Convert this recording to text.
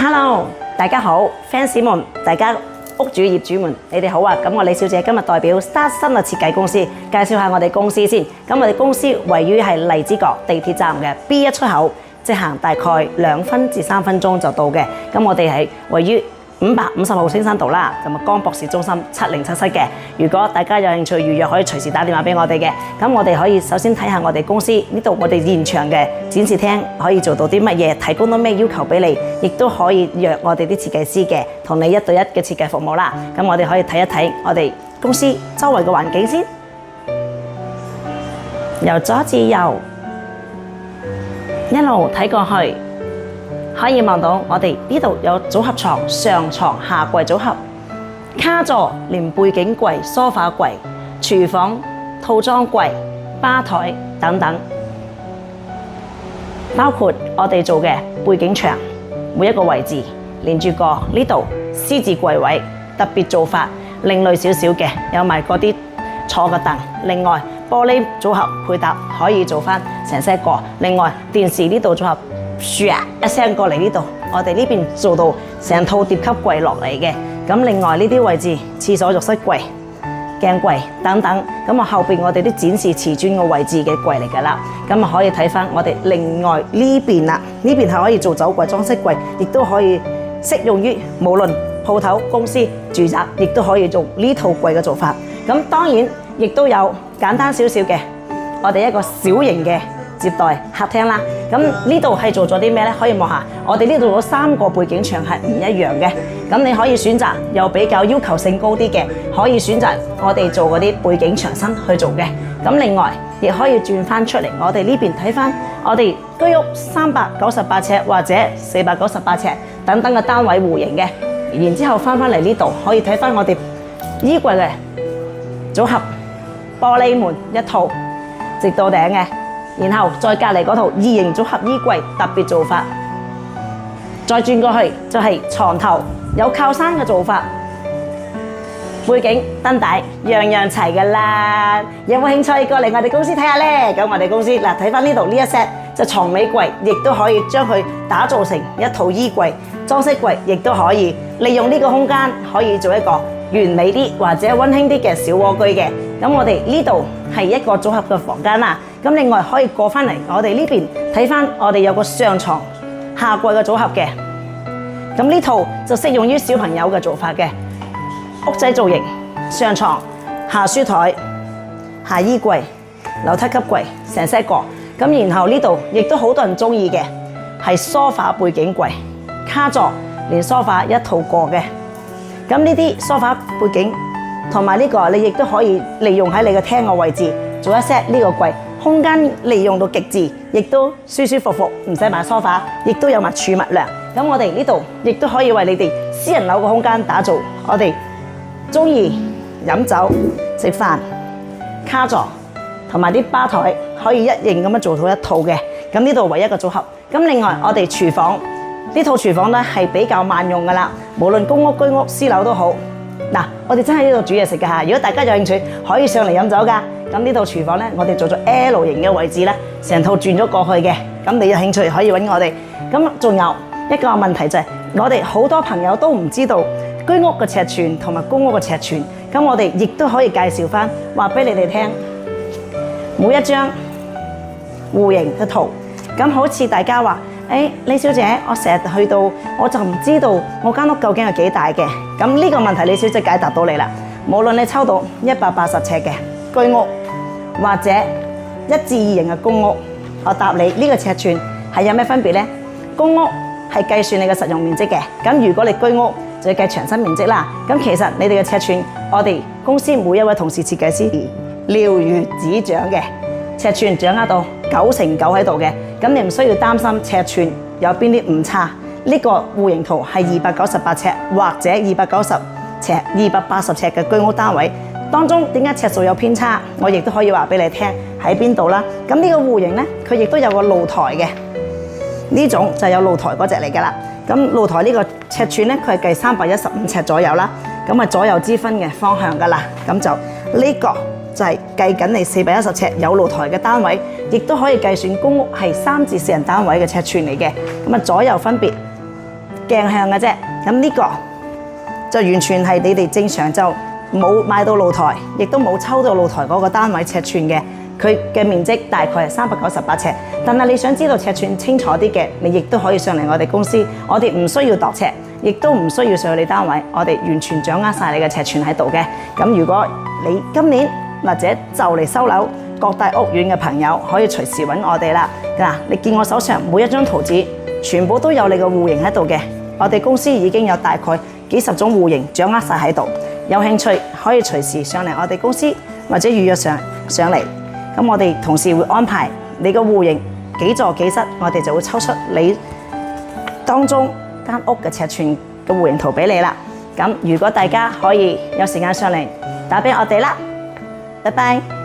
Hello， 大家好 ，fans 們，大家屋主業主們，你哋好啊！咁我李小姐今日代表 Star 新嘅設計公司介紹下我哋公司先。咁我哋公司位於係荔枝角地鐵站嘅 B1 出口，即行大概2分至3分鐘就到嘅。咁我哋係位於550號青山道啦，咁啊江博士中心707室嘅。如果大家有興趣預約，可以隨時打電話俾我哋嘅。咁我哋可以首先睇下我哋公司呢度，我哋現場嘅展示廳可以做到啲乜嘢，提供到咩要求俾你，亦都可以約我哋啲設計師嘅，同你1對1嘅設計服務啦。咁我哋可以睇一睇我哋公司周圍嘅環境先，由左至右一路睇過去。可以望到我哋呢度有組合床、上床、下櫃組合、卡座、連背景櫃、梳化櫃、廚房套裝櫃、吧台等等，包括我哋做嘅背景牆，每一個位置連住個呢度 C 字櫃位，特別做法，另類少少嘅，有埋嗰啲坐嘅凳。另外玻璃組合配搭可以做翻成些個。另外電視呢度組合。唰一聲過嚟呢度，我哋呢邊做到成套疊級櫃落嚟嘅。咁另外呢啲位置，廁所浴室櫃、鏡櫃等等。咁啊後邊我哋啲展示瓷磚嘅位置嘅櫃嚟㗎啦。咁啊可以睇翻我哋另外呢邊啦，呢邊係可以做酒櫃、裝飾櫃，亦都可以適用於無論鋪頭、公司、住宅，亦都可以做呢套櫃嘅做法。咁當然亦都有簡單少少嘅，我哋一個小型嘅接待客廳啦。咁呢度係做咗啲咩呢？可以望下，我哋呢度有3個背景牆係唔一樣嘅。咁你可以選擇有比較要求性高啲嘅，可以選擇我哋做嗰啲背景牆身去做嘅。咁另外亦可以轉翻出嚟，我哋呢邊睇翻我哋居屋398尺或者498尺等等嘅單位戶型嘅。然之後翻嚟呢度可以睇翻我哋衣櫃嘅組合，玻璃門一套直到頂嘅。然後再隔離嗰套2型組合衣櫃特別做法，再轉過去就係床頭有靠山嘅做法，背景燈帶樣樣齊㗎啦。有冇興趣過嚟我哋公司睇下呢？咁我哋公司嗱，睇翻呢度呢一 set 就床尾櫃，亦都可以將佢打造成一套衣櫃、裝飾櫃，亦都可以利用呢個空間可以做一個完美啲或者溫馨啲嘅小臥居嘅。咁我哋呢度係一個組合嘅房間啦。咁另外可以過返嚟我哋呢邊睇返，我哋有個上床下櫃嘅組合嘅。咁呢套就適用於小朋友嘅做法嘅屋仔造型，上床下書台下衣櫃樓梯級櫃成些個。咁然後呢度亦都好多人鍾意嘅係梳化背景櫃，卡座連梳化一套過嘅。咁呢啲梳化背景同埋呢個你亦都可以利用喺你嘅廳嘅位置做一 set 呢個櫃。空間利用到極致，亦都舒舒服服，唔使買梳化，亦都有埋儲物糧。咁我哋呢度亦都可以為你哋私人樓嘅空間打造。我哋鍾意飲酒、食飯、卡座同埋啲吧台，可以一型咁樣做到一套嘅。咁呢度唯一個組合。咁另外我哋廚房呢套廚房咧係比較萬用㗎啦，無論公屋、居屋、私樓都好。嗱，我哋真係呢度煮嘢食㗎嚇。如果大家有興趣，可以上嚟飲酒㗎。咁呢度廚房咧，我哋做咗 L 型嘅位置咧，成套轉咗過去嘅。咁你有興趣可以揾我哋。咁仲有一個問題就係，我哋好多朋友都唔知道居屋嘅尺寸同埋公屋嘅尺寸。咁我哋亦都可以介紹翻，話俾你哋聽每一張戶型嘅圖。咁好似大家話，李小姐，我成日去到我就唔知道我間屋究竟係幾大嘅。咁呢個問題李小姐解答到你啦。無論你抽到180尺嘅居屋，或者1至2型嘅公屋，我答你呢個尺寸係有咩分別呢？公屋係計算你嘅實用面積嘅，咁如果你居屋就要計牆身面積啦。咁其實你哋嘅尺寸，我哋公司每一位同事設計師了如指掌嘅，尺寸掌握到99%喺度嘅。咁你唔需要擔心尺寸有邊啲誤差。呢個戶型圖係298尺或者290尺、280尺嘅居屋單位。當中點解尺數有偏差？我亦都可以話俾你聽喺邊度啦。咁呢個戶型呢，佢亦都有個露台嘅，呢種就有露台嗰隻嚟㗎啦。咁露台呢個尺寸呢，佢係計315尺左右啦。咁啊左右之分嘅方向㗎啦。咁就呢個就係計緊你410尺有露台嘅單位，亦都可以計算公屋係3至4人單位嘅尺寸嚟嘅。咁啊左右分別鏡向嘅啫。咁呢個就完全係你哋正常就冇買到露台，亦都冇抽到露台嗰個單位尺寸嘅。佢嘅面積大概係398尺，但係你想知道尺寸清楚啲嘅，你亦都可以上嚟我哋公司，我哋唔需要度尺，亦都唔需要上去你單位，我哋完全掌握晒你嘅尺寸喺度嘅。咁如果你今年或者就嚟收樓，各大屋苑嘅朋友可以隨時揾我哋啦。嗱，你見我手上每一張圖紙，全部都有你嘅戶型喺度嘅。我哋公司已經有大概幾十種戶型掌握晒喺度，有興趣可以隨時上嚟我哋公司或者預約上嚟。咁我哋同事會安排你個戶型幾座幾室，我哋就會抽出你當中間屋嘅尺寸嘅戶型圖俾你啦。咁如果大家可以有時間上嚟打俾我哋啦，拜拜。